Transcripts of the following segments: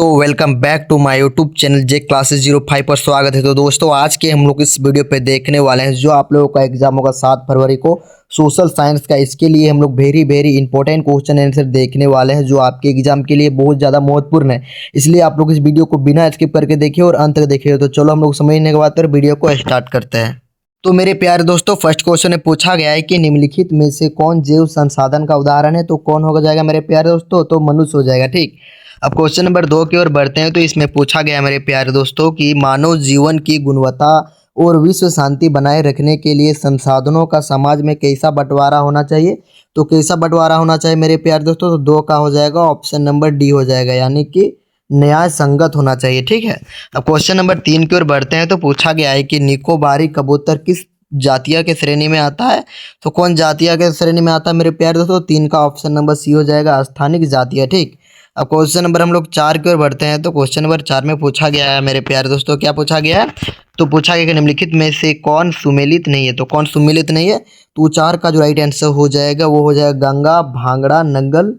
दोस्तों welcome back to my YouTube channel J classes 05 पर स्वागत है। तो दोस्तों आज के हम लोग इस वीडियो पे देखने वाले हैं जो आप लोगों का एग्जाम होगा 7 फरवरी को सोशल साइंस का। इसके लिए हम लोग वेरी इंपॉर्टेंट क्वेश्चन आंसर देखने वाले हैं जो आपके एग्जाम के लिए बहुत ज़्यादा महत्वपूर्ण है। इसलिए आप लोग इस वीडियो को बिना स्किप करके देखिए और अंत तक देखिए। तो चलो हम लोग समझने के बाद फिर वीडियो को स्टार्ट करते हैं। तो मेरे प्यारे दोस्तों फर्स्ट क्वेश्चन में पूछा गया है कि निम्नलिखित में से कौन जैव संसाधन का उदाहरण है। तो कौन होगा जाएगा मेरे प्यारे दोस्तों, तो मनुष्य हो जाएगा। ठीक, अब क्वेश्चन नंबर 2 की ओर बढ़ते हैं। तो इसमें पूछा गया है मेरे प्यारे दोस्तों कि मानव जीवन की गुणवत्ता और विश्व शांति बनाए रखने के लिए संसाधनों का समाज में कैसा बंटवारा होना चाहिए। तो कैसा बंटवारा होना चाहिए मेरे प्यारे दोस्तों, तो 2 का हो जाएगा, ऑप्शन नंबर डी हो जाएगा, यानी कि न्याय संगत होना चाहिए। ठीक है, अब क्वेश्चन नंबर 3 की ओर बढ़ते हैं। तो पूछा गया है कि निकोबारी कबूतर किस जातीय के श्रेणी में आता है। तो कौन जातीय के श्रेणी में आता है मेरे प्यारे दोस्तों, 3 का ऑप्शन नंबर सी हो जाएगा, स्थानिक जातीय। ठीक, अब क्वेश्चन नंबर हम लोग 4 की ओर बढ़ते हैं। तो क्वेश्चन नंबर 4 में पूछा गया है मेरे प्यारे दोस्तों, क्या पूछा गया है, तो पूछा गया कि निम्नलिखित में से कौन सुमेलित नहीं है। तो कौन सुमेलित नहीं है, तो 4 का जो राइट आंसर हो जाएगा वो हो जाएगा गंगा भांगड़ा नंगल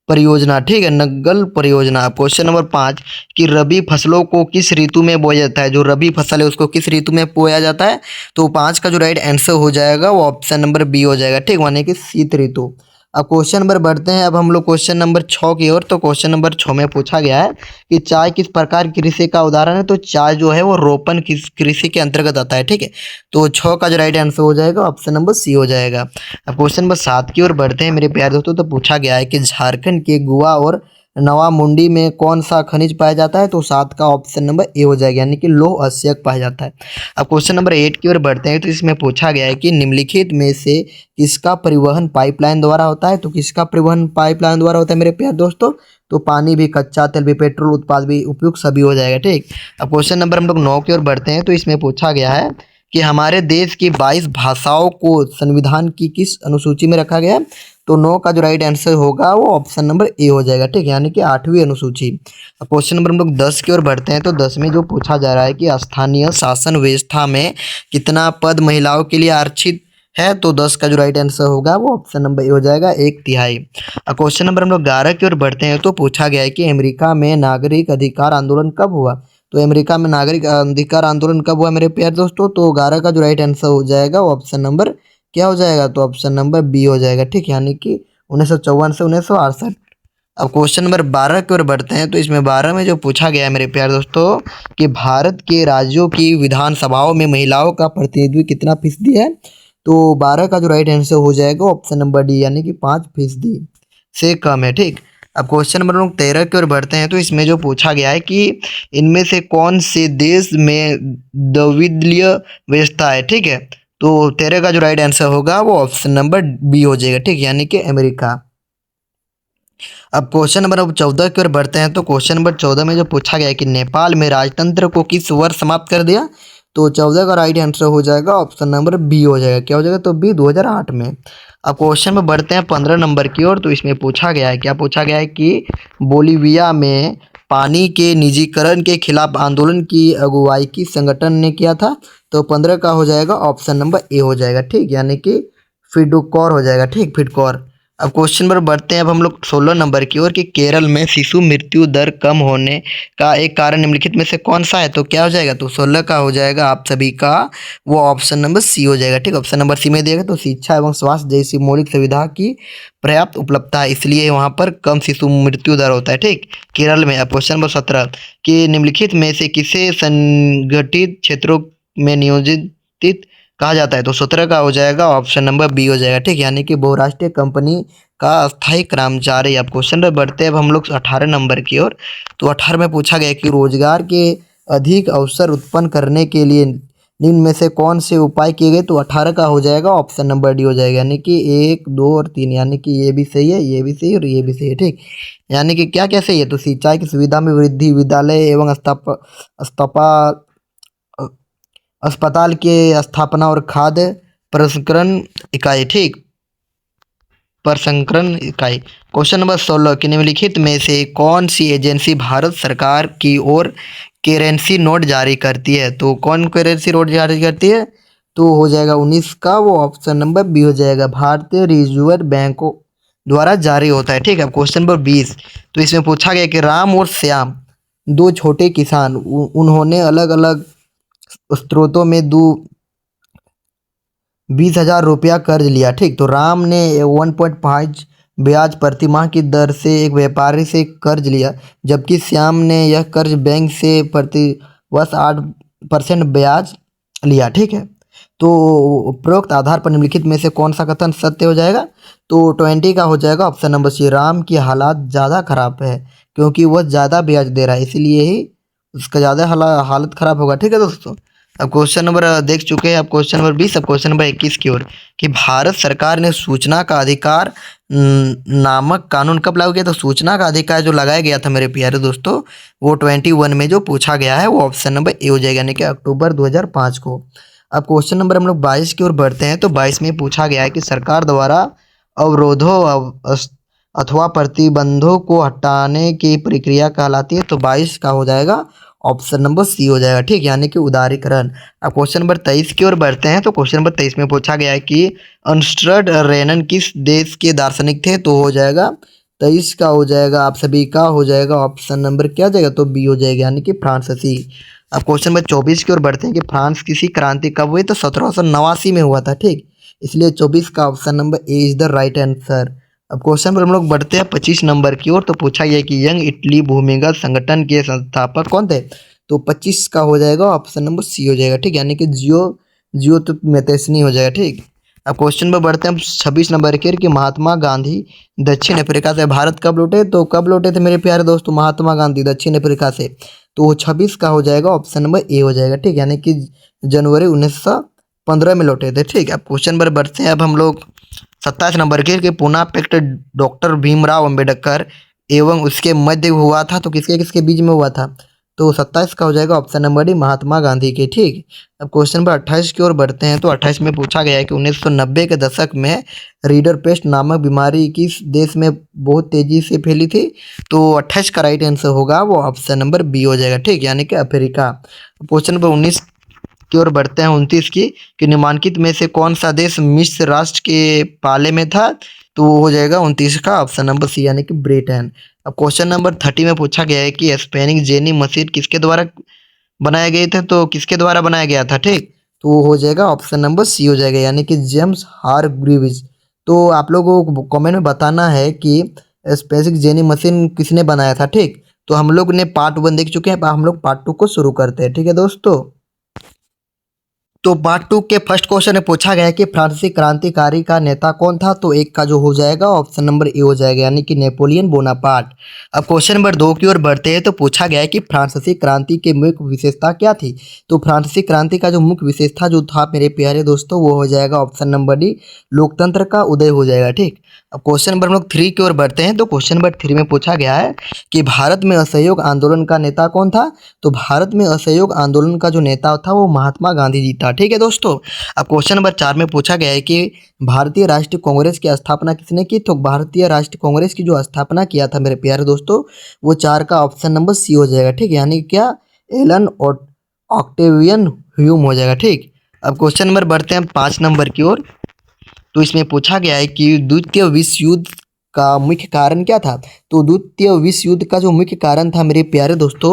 परियोजना। ठीक है, नंगल परियोजना। क्वेश्चन नंबर 5 कि रबी फसलों को किस ऋतु में बोया जाता है। जो रबी फसल है उसको किस ऋतु में बोया जाता है। तो 5 का जो राइट आंसर हो जाएगा वो ऑप्शन नंबर बी हो जाएगा। ठीक, माने कि शीत ऋतु। अब क्वेश्चन नंबर बढ़ते हैं, अब हम लोग क्वेश्चन नंबर 6 की ओर। तो क्वेश्चन नंबर 6 में पूछा गया है कि चाय किस प्रकार की कृषि का उदाहरण है। तो चाय जो है वो रोपण किस कृषि के अंतर्गत आता है। ठीक है, तो 6 का जो राइट आंसर हो जाएगा ऑप्शन नंबर सी हो जाएगा। अब क्वेश्चन नंबर 7 की ओर बढ़ते हैं मेरे प्यारे दोस्तों। तो पूछा गया है कि झारखंड के गुआ और नवामुंडी में कौन सा खनिज पाया जाता है। तो 7 का ऑप्शन नंबर ए हो जाएगा, यानी कि लौह अयस्क पाया जाता है। अब क्वेश्चन नंबर 8 की ओर बढ़ते हैं। तो इसमें पूछा गया है कि निम्नलिखित में से किसका परिवहन पाइपलाइन द्वारा होता है। तो किसका परिवहन पाइपलाइन द्वारा होता है मेरे प्यारे दोस्तों, तो पानी भी, कच्चा तेल भी, पेट्रोल उत्पाद भी, उपयुक्त सभी हो जाएगा। ठीक, अब क्वेश्चन नंबर हम लोग 9 की ओर बढ़ते हैं। तो इसमें पूछा गया है कि हमारे देश की 22 भाषाओं को संविधान की किस अनुसूची में रखा गया है। तो 9 का जो राइट आंसर होगा वो ऑप्शन नंबर ए हो जाएगा। ठीक, यानी कि 8वीं अनुसूची। अब क्वेश्चन नंबर हम लोग 10 की ओर बढ़ते हैं। तो 10 में जो पूछा जा रहा है कि स्थानीय शासन व्यवस्था में कितना पद महिलाओं के लिए आरक्षित है। तो 10 का जो राइट आंसर होगा वो ऑप्शन नंबर ए हो जाएगा, 1/3। अब क्वेश्चन नंबर हम लोग 11 की ओर बढ़ते हैं। तो पूछा गया है कि अमेरिका में नागरिक अधिकार आंदोलन कब हुआ। तो अमेरिका में नागरिक अधिकार आंदोलन कब हुआ मेरे प्यारे दोस्तों, तो 11 का जो राइट आंसर हो जाएगा वो ऑप्शन नंबर क्या हो जाएगा, तो ऑप्शन नंबर बी हो जाएगा। ठीक, यानी कि 1954 से 1968। अब क्वेश्चन नंबर 12 की ओर बढ़ते हैं। तो इसमें 12 में जो पूछा गया है मेरे प्यारे दोस्तों कि भारत के राज्यों की विधानसभाओं में महिलाओं का प्रतिनिधित्व कितना फीसदी है। तो 12 का जो राइट आंसर हो जाएगा ऑप्शन नंबर डी, यानी कि 5% से कम है। ठीक, अब क्वेश्चन नंबर हम लोग 13 की ओर बढ़ते हैं। तो इसमें जो पूछा गया है कि इनमें से कौन से देश में द्विदलीय व्यवस्था है। ठीक है, तो 13 का जो राइट आंसर होगा वो ऑप्शन नंबर बी हो जाएगा। ठीक, यानी कि अमेरिका। अब क्वेश्चन नंबर 14 की ओर बढ़ते हैं। तो क्वेश्चन नंबर 14 में जो पूछा गया है कि नेपाल में राजतंत्र को किस वर्ष समाप्त कर दिया। तो 14 का राइट आंसर हो जाएगा ऑप्शन नंबर बी हो जाएगा। क्या हो जाएगा, तो बी 2008 में। अब क्वेश्चन में बढ़ते हैं 15 नंबर की ओर। तो इसमें पूछा गया है, क्या पूछा गया है कि बोलीविया में पानी के निजीकरण के खिलाफ आंदोलन की अगुवाई की संगठन ने किया था। तो 15 का हो जाएगा ऑप्शन नंबर ए हो जाएगा। ठीक, यानी कि फिडुकोर हो जाएगा। ठीक, फिडकोर। अब क्वेश्चन पर बढ़ते हैं अब हम लोग 16 नंबर की ओर कि केरल में शिशु मृत्यु दर कम होने का एक कारण निम्नलिखित में से कौन सा है। तो क्या हो जाएगा, तो 16 का हो जाएगा आप सभी का वो ऑप्शन नंबर सी हो जाएगा। ठीक, ऑप्शन नंबर सी में दिया गया तो शिक्षा एवं स्वास्थ्य जैसी मौलिक सुविधा की पर्याप्त उपलब्धता है, इसलिए वहाँ पर कम शिशु मृत्यु दर होता है। ठीक, केरल में। अब क्वेश्चन नंबर 17 कि निम्नलिखित में से किसे संगठित क्षेत्रों में नियोजित कहा जाता है। तो 17 का हो जाएगा ऑप्शन नंबर बी हो जाएगा। ठीक, यानी कि बहुराष्ट्रीय कंपनी का अस्थायी कर्मचारी। अब क्वेश्चन पर बढ़ते हैं अब हम लोग 18 नंबर की ओर। तो 18 में पूछा गया कि रोजगार के अधिक अवसर उत्पन्न करने के लिए निम्न में से कौन से उपाय किए गए। तो 18 का हो जाएगा ऑप्शन नंबर डी हो जाएगा, यानी कि 1, 2 और 3, यानी कि ये भी सही है, ये भी सही और ये भी सही है। ठीक, यानी कि क्या क्या सही है, तो सिंचाई की सुविधा में वृद्धि, विद्यालय एवं अस्पताल के स्थापना और खाद्य प्रसंस्करण इकाई। ठीक, प्रसंस्करण इकाई। क्वेश्चन नंबर 16 कि निम्नलिखित में से कौन सी एजेंसी भारत सरकार की ओर करेंसी नोट जारी करती है। तो कौन करेंसी नोट जारी करती है, तो हो जाएगा 19 का वो ऑप्शन नंबर बी हो जाएगा, भारतीय रिजर्व बैंक द्वारा जारी होता है। ठीक है, अब क्वेश्चन नंबर 20, तो इसमें पूछा गया कि राम और श्याम दो छोटे किसान उन्होंने अलग अलग स्रोतों में दो 20,000 रुपया कर्ज लिया। ठीक, तो राम ने 1.5 ब्याज प्रति माह की दर से एक व्यापारी से कर्ज लिया, जबकि श्याम ने यह कर्ज बैंक से प्रति वर्ष 8% ब्याज लिया। ठीक है, तो उपरोक्त आधार पर निम्नलिखित में से कौन सा कथन सत्य हो जाएगा? तो 20 का हो जाएगा ऑप्शन नंबर सी, राम की हालात ज़्यादा खराब है क्योंकि वह ज़्यादा ब्याज दे रहा है, इसीलिए ही उसका ज़्यादा हालत खराब होगा। ठीक है दोस्तों, अब क्वेश्चन नंबर देख चुके हैं, अब क्वेश्चन नंबर 20, अब क्वेश्चन नंबर 21 की ओर, कि भारत सरकार ने सूचना का अधिकार नामक कानून कब लागू किया? तो सूचना का अधिकार जो लगाया गया था मेरे प्यारे दोस्तों, वो 21 में जो पूछा गया है वो ऑप्शन नंबर ए हो जाएगा, यानी कि अक्टूबर 2005 को। अब क्वेश्चन नंबर हम लोग 22 की ओर बढ़ते हैं, तो 22 में पूछा गया है कि सरकार द्वारा अवरोधों अथवा प्रतिबंधों को हटाने की प्रक्रिया कहलाती है। तो 22 का हो जाएगा ऑप्शन नंबर सी हो जाएगा। ठीक, यानी कि उदारीकरण। अब क्वेश्चन नंबर 23 की ओर बढ़ते हैं, तो क्वेश्चन नंबर 23 में पूछा गया है कि अर्नस्ट रेनन किस देश के दार्शनिक थे? तो हो जाएगा 23 का हो जाएगा, आप सभी का हो जाएगा ऑप्शन नंबर क्या हो जाएगा? तो बी हो जाएगा, यानी कि फ्रांसीसी। अब क्वेश्चन नंबर 24 की ओर बढ़ते हैं कि फ्रांस किसी क्रांति कब हुई? तो 1789 में हुआ था। ठीक, इसलिए 24 का option number A is the right answer. अब क्वेश्चन पर हम लोग बढ़ते हैं 25 नंबर की ओर, तो पूछा गया कि यंग इटली भूमिगत संगठन के संस्थापक कौन थे? तो 25 का हो जाएगा ऑप्शन नंबर सी हो जाएगा। ठीक, यानी कि जियो तो मैथेसनी हो जाएगा। ठीक, अब क्वेश्चन पर बढ़ते हैं 26 नंबर की ओर, कि महात्मा गांधी दक्षिण अफ्रीका से भारत कब लौटे? तो कब लौटे थे मेरे प्यारे दोस्तों महात्मा गांधी दक्षिण अफ्रीका से? तो 26 का हो जाएगा ऑप्शन नंबर ए हो जाएगा। ठीक, यानी कि जनवरी 1915 में लौटे थे। ठीक, अब क्वेश्चन पर बढ़ते हैं अब हम लोग 27 नंबर के पुणे पैक्ट डॉक्टर भीमराव अंबेडकर एवं उसके मध्य हुआ था, तो किसके किसके बीच में हुआ था? तो 27 का हो जाएगा option number D, Mahatma Gandhi के। ठीक, अब क्वेश्चन नंबर 28 की ओर बढ़ते हैं, तो 28 में पूछा गया है कि 1990 के दशक में रीडर पेस्ट नामक बीमारी किस देश में बहुत तेजी से फैली थी? तो 28 का राइट आंसर होगा वो ऑप्शन नंबर बी हो जाएगा। ठीक, यानी कि अफ्रीका। क्वेश्चन नंबर 19 की ओर बढ़ते हैं 29 की, कि निम्नलिखित में से कौन सा देश मिस्र राष्ट्र के पाले में था? तो वो हो जाएगा 29 का ऑप्शन नंबर सी, यानी कि ब्रिटेन। अब क्वेश्चन नंबर 30 में पूछा गया है कि स्पेनिंग जेनी मशीन किसके द्वारा बनाए गए थे? तो किसके द्वारा बनाया गया था? ठीक, तो वो हो जाएगा ऑप्शन नंबर सी हो जाएगा, यानी कि जेम्स हारग्रीव्स। तो आप लोगों को कमेंट में बताना है कि स्पेसिक जेनी मशीन किसने बनाया था। ठीक, तो हम लोग ने पार्ट 1 देख चुके हैं, अब हम लोग पार्ट 2 को शुरू करते हैं। ठीक है दोस्तों, तो पार्ट 2 के फर्स्ट क्वेश्चन में पूछा गया है कि फ्रांसीसी क्रांतिकारी का नेता कौन था? तो एक का जो हो जाएगा ऑप्शन नंबर ए हो जाएगा, यानी कि नेपोलियन बोनापार्ट। अब क्वेश्चन नंबर 2 की ओर बढ़ते हैं, तो पूछा गया है कि फ्रांसीसी क्रांति की मुख्य विशेषता क्या थी? तो फ्रांसीसी क्रांति का जो मुख्य विशेषता जो था मेरे प्यारे दोस्तों, वो हो जाएगा ऑप्शन नंबर डी, लोकतंत्र का उदय हो जाएगा। ठीक, अब क्वेश्चन नंबर हम लोग 3 की ओर बढ़ते हैं, तो क्वेश्चन नंबर 3 में पूछा गया है कि भारत में असहयोग आंदोलन का नेता कौन था? तो भारत में असहयोग आंदोलन का जो नेता था वो महात्मा गांधी जी था। ठीक है दोस्तों, अब क्वेश्चन नंबर 4 में पूछा गया है कि भारतीय राष्ट्रीय कांग्रेस की स्थापना किसने की? तो भारतीय राष्ट्रीय कांग्रेस की जो स्थापना किया था मेरे प्यारे दोस्तों, वो 4 का ऑप्शन नंबर सी हो जाएगा। ठीक, यानी क्या एलन ऑक्टेवियन ह्यूम हो जाएगा। ठीक, अब क्वेश्चन नंबर बढ़ते हैं 5 नंबर की ओर, तो इसमें पूछा गया है कि द्वितीय विश्व युद्ध का मुख्य कारण क्या था? तो द्वितीय विश्व युद्ध का जो मुख्य कारण था मेरे प्यारे दोस्तों,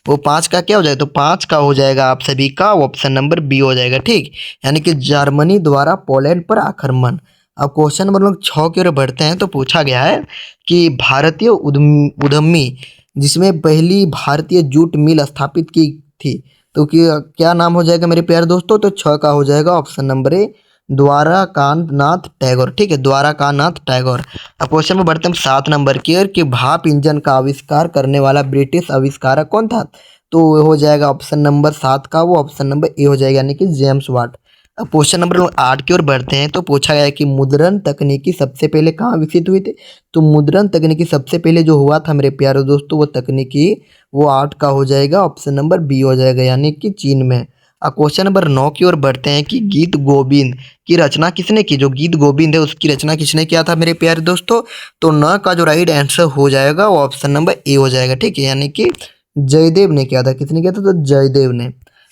वो 5 का क्या हो जाएगा? तो 5 का हो जाएगा आप सभी का ऑप्शन नंबर बी हो जाएगा। ठीक, यानी कि जर्मनी द्वारा पोलैंड पर आक्रमण। अब क्वेश्चन नंबर लोग 6 की ओर बढ़ते हैं, तो पूछा गया है कि भारतीय उद्यमी जिसमें पहली भारतीय जूट मिल स्थापित की थी, तो क्या नाम हो जाएगा मेरे प्यारे दोस्तों? तो 6 का हो जाएगा option number A, Dwarkanath Nath Tagore. ठीक है, द्वारकानाथ टैगोर। अब क्वेश्चन में बढ़ते हैं 7 नंबर की ओर, कि भाप इंजन का आविष्कार करने वाला ब्रिटिश आविष्कारक कौन था? तो वो हो जाएगा ऑप्शन नंबर 7 का वो ऑप्शन नंबर ए हो जाएगा, यानी कि जेम्स वाट। अब क्वेश्चन नंबर 8 की ओर बढ़ते हैं, तो पूछा गया है कि मुद्रण तकनीकी सबसे पहले कहाँ विकसित हुई थी? तो मुद्रण तकनीकी सबसे पहले जो हुआ था मेरे प्यारे दोस्तों, वो तकनीकी वो 8 का हो जाएगा ऑप्शन नंबर बी हो जाएगा, यानी कि चीन में। अब क्वेश्चन नंबर 9 की ओर बढ़ते हैं कि गीत गोविंद की रचना किसने की? जो गीत गोविंद है उसकी रचना किसने किया था मेरे प्यारे दोस्तों? तो न का जो राइट आंसर हो जाएगा वो ऑप्शन नंबर ए हो जाएगा। ठीक है, यानी कि जयदेव ने किया था। किसने किया था? तो जयदेव ने।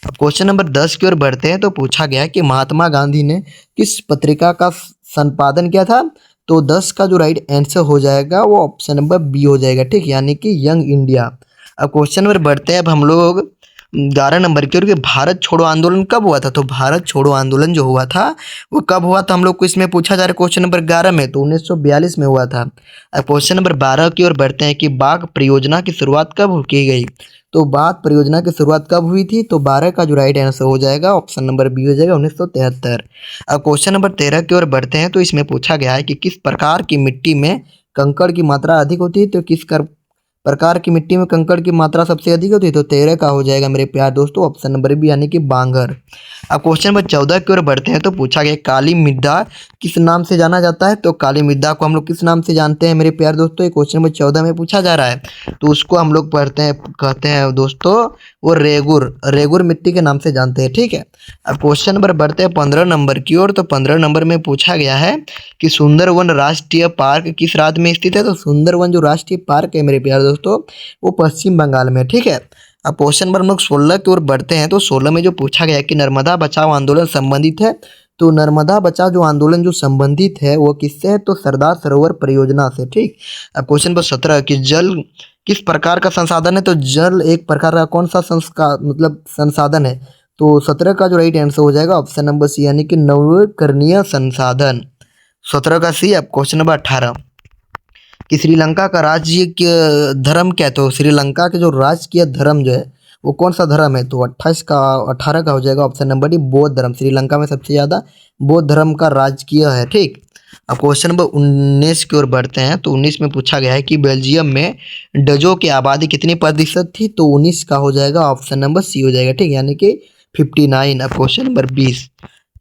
अब क्वेश्चन नंबर 10 की ओर बढ़ते हैं, तो पूछा गया कि महात्मा गांधी ने किस पत्रिका का संपादन किया था? तो 10 का जो राइट आंसर हो जाएगा वो ऑप्शन नंबर बी हो जाएगा, ठीक, यानी कि यंग इंडिया। अब क्वेश्चन नंबर बढ़ते हैं अब हम लोग 11 नंबर की ओर कि भारत छोड़ो आंदोलन कब हुआ था। तो भारत छोड़ो आंदोलन जो हुआ था वो कब हुआ था हम लोग को इसमें पूछा जा रहा है क्वेश्चन नंबर 11 में, तो 1942 में हुआ था। अब क्वेश्चन नंबर 12 की ओर बढ़ते हैं कि बाघ परियोजना की शुरुआत कब की गई। तो बाघ परियोजना की शुरुआत कब हुई थी। तो 12 का जो राइट आंसर हो जाएगा ऑप्शन नंबर बी हो जाएगा 1973। अब क्वेश्चन नंबर 13 की ओर बढ़ते हैं तो इसमें पूछा गया है कि किस प्रकार की मिट्टी में कंकड़ की मात्रा अधिक होती है। तो प्रकार की मिट्टी में कंकड़ की मात्रा सबसे अधिक होती है। तो 13 का हो जाएगा मेरे प्यार दोस्तों ऑप्शन नंबर बी यानी कि बांगर। अब क्वेश्चन नंबर 14 की ओर बढ़ते हैं तो पूछा गया काली मृदा किस नाम से जाना जाता है। तो काली मृदा को हम लोग किस नाम से जानते हैं मेरे प्यार दोस्तों, ये क्वेश्चन नंबर 14 में पूछा जा रहा है। तो उसको हम लोग पढ़ते हैं कहते हैं दोस्तों वो रेगुर रेगुर मिट्टी के नाम से जानते हैं, ठीक है। अब क्वेश्चन नंबर बढ़ते हैं 15 नंबर की ओर। तो 15 नंबर में पूछा गया है कि सुंदरवन राष्ट्रीय पार्क किस राज्य में स्थित है। तो सुंदरवन जो राष्ट्रीय पार्क है मेरे प्यारे दोस्तों वो पश्चिम बंगाल में, ठीक है। अब क्वेश्चन नंबर हम लोग 16 की ओर बढ़ते हैं। तो 16 में जो पूछा गया है कि नर्मदा बचाओ आंदोलन संबंधित है। तो नर्मदा बचाओ जो आंदोलन जो संबंधित है वो किससे है। तो सरदार सरोवर परियोजना से, ठीक। अब क्वेश्चन नंबर 17 कि जल किस प्रकार का संसाधन है। तो जल एक प्रकार का कौन सा संस्कार मतलब संसाधन है। तो 17 का जो राइट आंसर हो जाएगा ऑप्शन नंबर सी यानी कि नवीकरणीय संसाधन। 17 का सी। अब क्वेश्चन नंबर 18 कि श्रीलंका का राज्य धर्म क्या है। तो श्रीलंका के जो राजकीय धर्म जो है वो कौन सा धर्म है। तो 18 का हो जाएगा ऑप्शन नंबर डी बौद्ध धर्म। श्रीलंका में सबसे ज़्यादा बौद्ध धर्म का राजकीय है, ठीक। अब क्वेश्चन नंबर 19 की ओर बढ़ते हैं। तो 19 में पूछा गया है कि बेल्जियम में डजों की आबादी कितनी प्रतिशत थी। तो 19 का हो जाएगा ऑप्शन नंबर सी हो जाएगा, ठीक, यानी कि 59। अब क्वेश्चन नंबर 20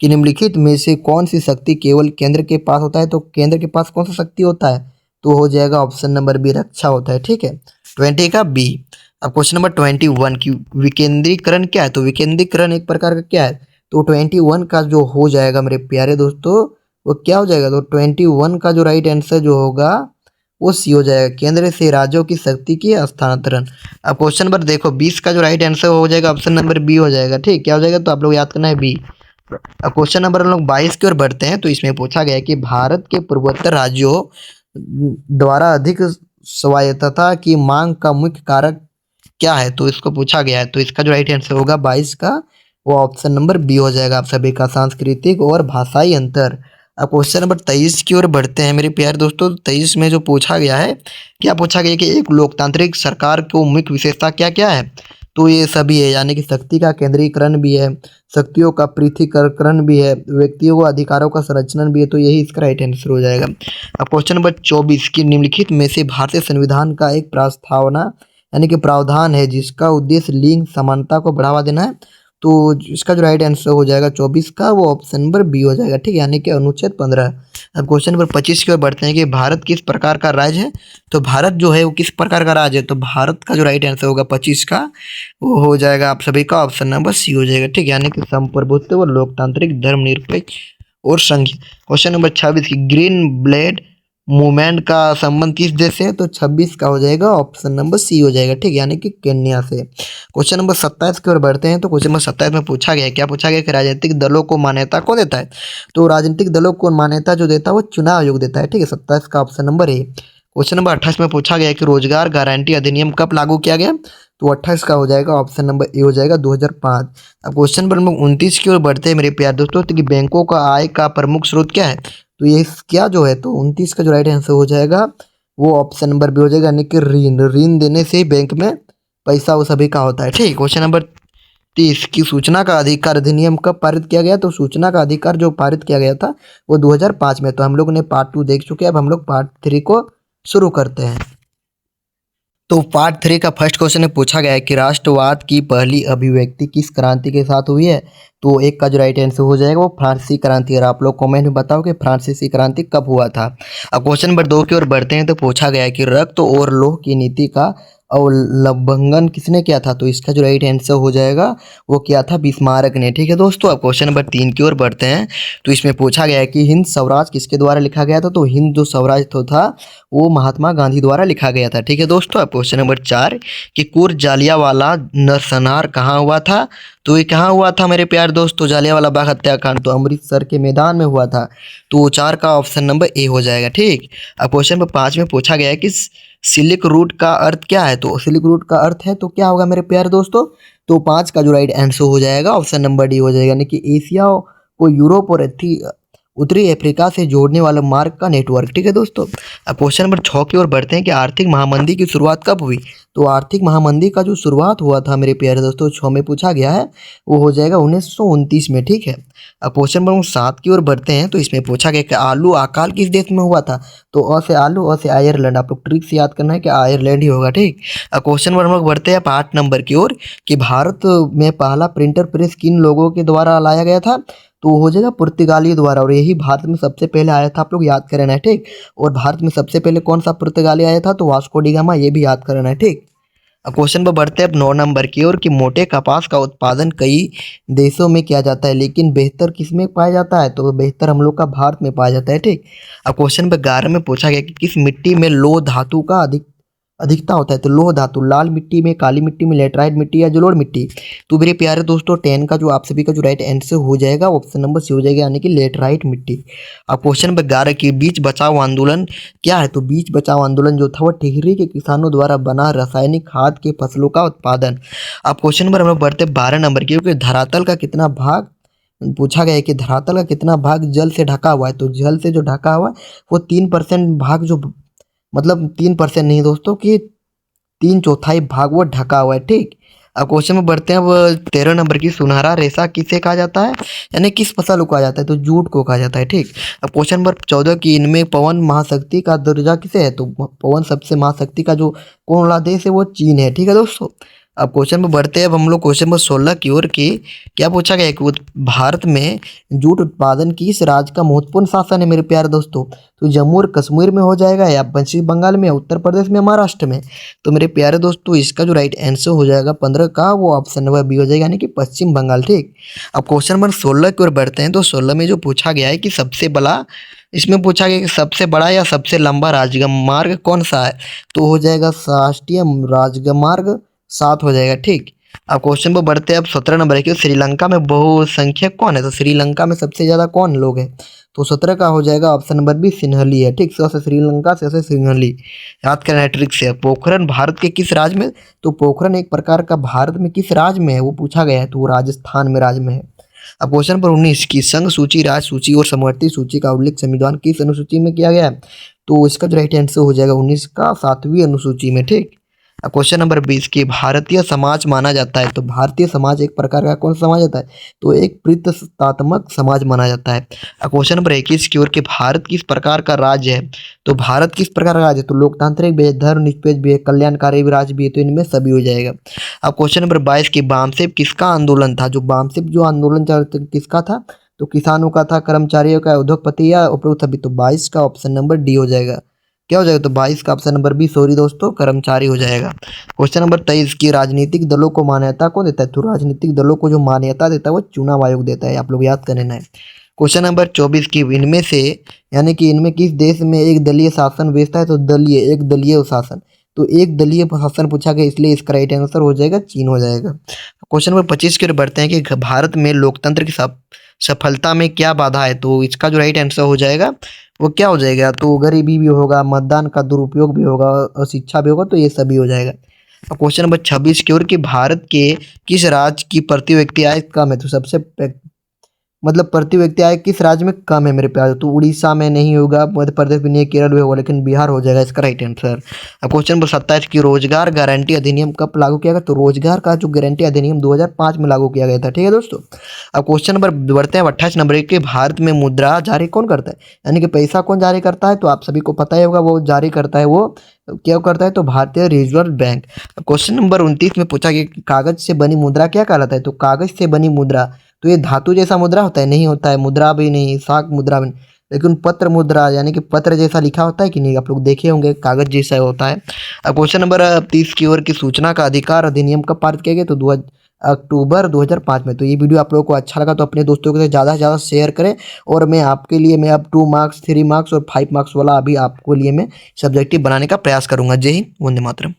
कि निम्नलिखित में से कौन सी शक्ति केवल केंद्र के पास होता है। तो केंद्र के पास कौन सा शक्ति होता है। तो हो जाएगा ऑप्शन नंबर बी रक्षा होता है, ठीक है, 20 का बी। अब क्वेश्चन नंबर 21 की विकेंद्रीकरण क्या है। तो विकेंद्रीकरण एक प्रकार का क्या है। तो 21 का जो हो जाएगा मेरे प्यारे दोस्तों वो क्या हो जाएगा। तो 21 का जो राइट आंसर जो होगा वो सी हो जाएगा, केंद्र से राज्यों की शक्ति की स्थानांतरण। अब क्वेश्चन नंबर देखो 20 का जो राइट आंसर हो जाएगा ऑप्शन नंबर बी हो जाएगा, ठीक, क्या हो जाएगा। तो आप लोग याद करना है बी। अब क्वेश्चन नंबर हम लोग 22 की ओर बढ़ते हैं। तो इसमें पूछा गया है कि भारत के पूर्वोत्तर राज्यों द्वारा अधिक स्वायत्तता की मांग का मुख्य कारक क्या है। तो इसको पूछा गया है। तो इसका जो राइट आंसर होगा 22 का वो ऑप्शन नंबर बी हो जाएगा आप सभी का, सांस्कृतिक और भाषाई अंतर। अब क्वेश्चन नंबर 23 की ओर बढ़ते हैं मेरे प्यारे दोस्तों। 23 में जो पूछा गया है क्या पूछा गया कि एक लोकतांत्रिक सरकार को मुख्य विशेषता क्या क्या है। तो ये सभी है, यानी कि शक्ति का केंद्रीकरण भी है, शक्तियों का पृथकीकरण भी है, व्यक्तियों को अधिकारों का संरक्षण भी है। तो यही इसका राइट आंसर हो जाएगा। अब क्वेश्चन नंबर 24 की निम्नलिखित में से भारतीय संविधान का एक प्रस्तावना यानी कि प्रावधान है जिसका उद्देश्य लिंग समानता को बढ़ावा देना है। तो इसका जो राइट आंसर हो जाएगा 24 का वो ऑप्शन नंबर बी हो जाएगा, ठीक, यानी कि अनुच्छेद 15। अब क्वेश्चन नंबर 25 की ओर बढ़ते हैं कि भारत किस प्रकार का राज्य है। तो भारत जो है वो किस प्रकार का राज्य है। तो भारत का जो राइट आंसर होगा 25 का वो हो जाएगा आप सभी का ऑप्शन नंबर सी हो जाएगा, ठीक, यानी कि संप्रभुत्व लोकतांत्रिक धर्मनिरपेक्ष और संघीय। क्वेश्चन नंबर 26 की ग्रीन ब्लेड मूवमेंट का संबंध किस देश से है। तो 26 का हो जाएगा ऑप्शन नंबर सी हो जाएगा, ठीक, यानी कि केन्या से। क्वेश्चन नंबर 27 की ओर बढ़ते हैं। तो क्वेश्चन नंबर 27 में पूछा गया क्या पूछा गया कि राजनीतिक दलों को मान्यता कौन देता है। तो राजनीतिक दलों को मान्यता जो देता है वो चुनाव आयोग देता है, ठीक है, 27 का option number A. Question number 28 में पूछा गया कि रोजगार गारंटी अधिनियम कब लागू किया गया। तो 28 का हो जाएगा ऑप्शन नंबर ए हो जाएगा 2005। अब क्वेश्चन नंबर 29 की ओर बढ़ते हैं मेरे प्यारे दोस्तों कि बैंकों का आय का प्रमुख स्रोत क्या है। तो ये क्या जो है तो 29 का जो राइट आंसर हो जाएगा वो ऑप्शन नंबर बी हो जाएगा, यानी कि ऋण देने से बैंक में पैसा वो सभी का होता है, ठीक। क्वेश्चन नंबर 30 की सूचना का अधिकार अधिनियम कब पारित किया गया। तो सूचना का अधिकार जो पारित किया गया था वो 2005 में। तो हम लोग ने पार्ट 2 देख चुके हैं, अब हम लोग पार्ट 3 को शुरू करते हैं। तो पार्ट 3 का फर्स्ट क्वेश्चन में पूछा गया है कि राष्ट्रवाद की पहली अभिव्यक्ति किस क्रांति के साथ हुई है। तो एक का जो राइट आंसर हो जाएगा वो फ्रांसीसी क्रांति। और आप लोग कमेंट में बताओ कि फ्रांसीसी क्रांति कब हुआ था। अब क्वेश्चन नंबर 2 की ओर बढ़ते हैं। तो पूछा गया है कि रक्त और लौह की नीति का और लवंगन किसने किया था? तो इसका जो राइट आंसर हो जाएगा वो क्या था? बिस्मारक ने। ठीक है दोस्तों, अब क्वेश्चन नंबर 3 की ओर बढ़ते हैं। तो इसमें पूछा गया है कि हिंद स्वराज किसके द्वारा लिखा गया था? तो हिंद जो स्वराज तो था वो महात्मा गांधी द्वारा लिखा गया था। ठीक है दोस्तों, अब क्वेश्चन नंबर 4 कि कुर जालियावाला नरसंहार कहाँ हुआ था? तो ये कहाँ हुआ था मेरे प्यारे दोस्तों? जालियावाला बाग हत्याकांड तो अमृतसर के मैदान में हुआ था। तो 4 का ऑप्शन नंबर ए हो जाएगा। ठीक, अब क्वेश्चन नंबर 5 में पूछा गया है कि सिल्क रूट का अर्थ क्या है? तो सिल्क रूट का अर्थ है तो क्या होगा मेरे प्यारे दोस्तों? तो 5 का जो राइट आंसर हो जाएगा ऑप्शन नंबर डी हो जाएगा, यानी कि एशिया को यूरोप और उत्तरी अफ्रीका से जोड़ने वाला मार्ग का नेटवर्क। ठीक है दोस्तों, अब क्वेश्चन नंबर 6 की ओर बढ़ते हैं कि आर्थिक महामंदी की शुरुआत कब हुई? तो आर्थिक महामंदी का जो शुरुआत हुआ था मेरे प्यारे दोस्तों 6 में पूछा गया है वो हो जाएगा 1929 में। ठीक है, अब क्वेश्चन नंबर 7 की ओर बढ़ते हैं। तो इसमें पूछा गया कि आलू अकाल किस देश में हुआ था? तो अ से आलू, अ से आयरलैंड। आप लोग ट्रिक से याद करना है कि आयरलैंड ही होगा। ठीक, अब क्वेश्चन नंबर हम लोग बढ़ते हैं 8 नंबर की ओर कि भारत में पहला प्रिंटर प्रेस किन लोगों के द्वारा लाया गया था? तो हो जाएगा पुर्तगाली द्वारा, और यही भारत में सबसे पहले आया था। आप लोग याद करना है। ठीक, और भारत में सबसे पहले कौन सा पुर्तगाली आया था? तो वास्को डी गामा, ये भी याद करना है। ठीक, अब क्वेश्चन पर बढ़ते हैं अब 9 नंबर की ओर कि मोटे कपास का उत्पादन कई देशों में किया जाता है लेकिन बेहतर किस में पाया जाता है? तो बेहतर हम लोग का भारत में पाया जाता है। ठीक, अब क्वेश्चन नंबर 11 में पूछा गया कि किस मिट्टी में लोह धातु का अधिकता होता है? तो लोह धातु लाल मिट्टी में, काली मिट्टी में, लेटराइट मिट्टी या जलोढ़ मिट्टी। तो मेरे प्यारे दोस्तों 10 का जो आप सभी का जो राइट आंसर हो जाएगा ऑप्शन नंबर सी हो जाएगा, यानी कि लेटराइट मिट्टी। अब क्वेश्चन नंबर 11 की बीज बचाओ आंदोलन क्या है? तो बीज बचाओ आंदोलन जो था वो टिहरी के किसानों द्वारा बना रासायनिक खाद के फसलों का उत्पादन। अब क्वेश्चन नंबर हम लोग बढ़ते 12 नंबर की, क्योंकि धरातल का कितना भाग पूछा गया है कि धरातल का कितना भाग जल से ढका हुआ है? तो जल से जो ढका हुआ है वो 3% भाग, जो मतलब 3% नहीं दोस्तों, कि 3/4 भाग वो ढका हुआ है। ठीक, अब क्वेश्चन में बढ़ते हैं अब 13 नंबर की सुनहरा रेशा किसे कहा जाता है, यानी किस फसल को कहा जाता है? तो जूट को कहा जाता है। ठीक, अब क्वेश्चन नंबर 14 की इनमें पवन महाशक्ति का दर्जा किसे है? तो पवन सबसे महाशक्ति का जो कौन वाला देश है वो चीन है। ठीक है दोस्तों, अब क्वेश्चन में बढ़ते हैं अब हम लोग क्वेश्चन नंबर 16 की ओर की क्या पूछा गया है कि भारत में जूट उत्पादन किस राज्य का महत्वपूर्ण शासन है मेरे प्यारे दोस्तों? तो जम्मू और कश्मीर में हो जाएगा, या पश्चिम बंगाल में, उत्तर प्रदेश में, महाराष्ट्र में? तो मेरे प्यारे दोस्तों इसका जो राइट आंसर हो जाएगा 15 का वो ऑप्शन नंबर बी हो जाएगा, यानी कि पश्चिम बंगाल। ठीक, अब क्वेश्चन नंबर 16 की ओर बढ़ते हैं। तो 16 में जो पूछा गया है कि सबसे बड़ा, इसमें पूछा गया कि सबसे बड़ा या सबसे लंबा राजमार्ग कौन सा है? तो हो जाएगा राष्ट्रीय राजमार्ग 7 हो जाएगा। ठीक, अब क्वेश्चन पर बढ़ते हैं अब 17 नंबर है कि श्रीलंका में बहुसंख्यक कौन है? तो श्रीलंका में सबसे ज्यादा कौन लोग हैं? तो 17 का हो जाएगा ऑप्शन नंबर बी सिन्हली है। ठीक, से श्रीलंका से सिन्हली याद करना है ट्रिक से। पोखरन भारत के किस राज्य में? तो पोखरन एक प्रकार का भारत में किस राज्य में है वो पूछा गया है, तो वो राजस्थान में राज्य में है। अब क्वेश्चन नंबर 19 की संघ सूची, राज सूची और समवर्ती सूची का उल्लेख संविधान किस अनुसूची में किया गया है? तो इसका जो राइट आंसर हो जाएगा 19 का 7वीं अनुसूची में। ठीक, अब क्वेश्चन नंबर 20 की भारतीय समाज माना जाता है। तो भारतीय समाज एक प्रकार का कौन सा समाज होता है? तो एक प्रतिष्ठात्मक समाज माना जाता है। अब क्वेश्चन नंबर 21 की ओर कि भारत किस प्रकार का राज्य है? तो भारत किस प्रकार का राज्य है? तो लोकतांत्रिक भी है, धर्मनिरपेक्ष भी है, कल्याणकारी भी राज्य भी है, तो इनमें सभी हो जाएगा। अब क्वेश्चन नंबर 22 की बामसेब किसका आंदोलन था? जो बामसेब जो आंदोलन किसका था? तो किसानों का था, कर्मचारियों का, उद्योगपति या उपरोक्त सभी। तो 22 का ऑप्शन नंबर डी हो जाएगा। क्या हो जाएगा? तो 22 का ऑप्शन नंबर बी, सॉरी दोस्तों, कर्मचारी हो जाएगा। क्वेश्चन नंबर 23 की राजनीतिक दलों को मान्यता कौन देता है? तो राजनीतिक दलों को जो मान्यता देता है वो चुनाव आयोग देता है, आप लोग याद करना है। क्वेश्चन नंबर 24 की इनमें से, यानी कि इनमें किस देश में एक दलीय शासन व्यवस्था है? तो दलीय, एक दलीय शासन। तो एक दलीय शासन पूछा गया, इसलिए इसका राइट आंसर हो जाएगा चीन हो जाएगा। क्वेश्चन नंबर 25 की ओर बढ़ते हैं कि भारत में लोकतंत्र की सफलता में क्या बाधा है? तो इसका जो राइट आंसर हो जाएगा वो क्या हो जाएगा? तो गरीबी भी होगा, मतदान का दुरुपयोग भी होगा और शिक्षा भी होगा, तो ये सभी हो जाएगा। अब क्वेश्चन नंबर 26 की ओर कि भारत के किस राज्य की प्रति व्यक्ति आय कम है? तो सबसे मतलब प्रति व्यक्ति आय किस राज्य में कम है मेरे प्यारे? तो उड़ीसा में नहीं होगा, मध्य प्रदेश में नहीं, केरल में होगा, लेकिन बिहार हो जाएगा इसका राइट आंसर। अब क्वेश्चन नंबर 27 की रोजगार गारंटी अधिनियम कब लागू किया गया? तो रोजगार का जो गारंटी अधिनियम 2005 में लागू किया गया था। ठीक है दोस्तों, अब क्वेश्चन नंबर बढ़ते हैं 28 नंबर के भारत में मुद्रा जारी कौन करता है, यानी कि पैसा कौन जारी करता है? तो आप सभी को पता ही होगा वो जारी करता है, वो क्या करता है? तो भारतीय रिजर्व बैंक। क्वेश्चन नंबर 29 में पूछा कि कागज से बनी मुद्रा क्या कहलाता है? तो कागज से बनी मुद्रा, तो ये धातु जैसा मुद्रा होता है? नहीं होता है, मुद्रा भी नहीं, शाक मुद्रा भी नहीं, लेकिन पत्र मुद्रा यानी कि पत्र जैसा लिखा होता है कि नहीं, आप लोग देखे होंगे कागज जैसा होता है। अब क्वेश्चन नंबर 30 की ओर की सूचना का अधिकार अधिनियम कब पारित किया गया? तो 2 अक्टूबर 2005 में। तो ये वीडियो आप लोगों को अच्छा लगा तो अपने दोस्तों के साथ ज़्यादा से ज़्यादा शेयर करें। और मैं आपके लिए मैं अब 2 मार्क्स, 3 मार्क्स और 5 मार्क्स वाला अभी आपके लिए मैं सब्जेक्टिव बनाने का प्रयास करूंगा। जय हिंद, वंदे मातरम।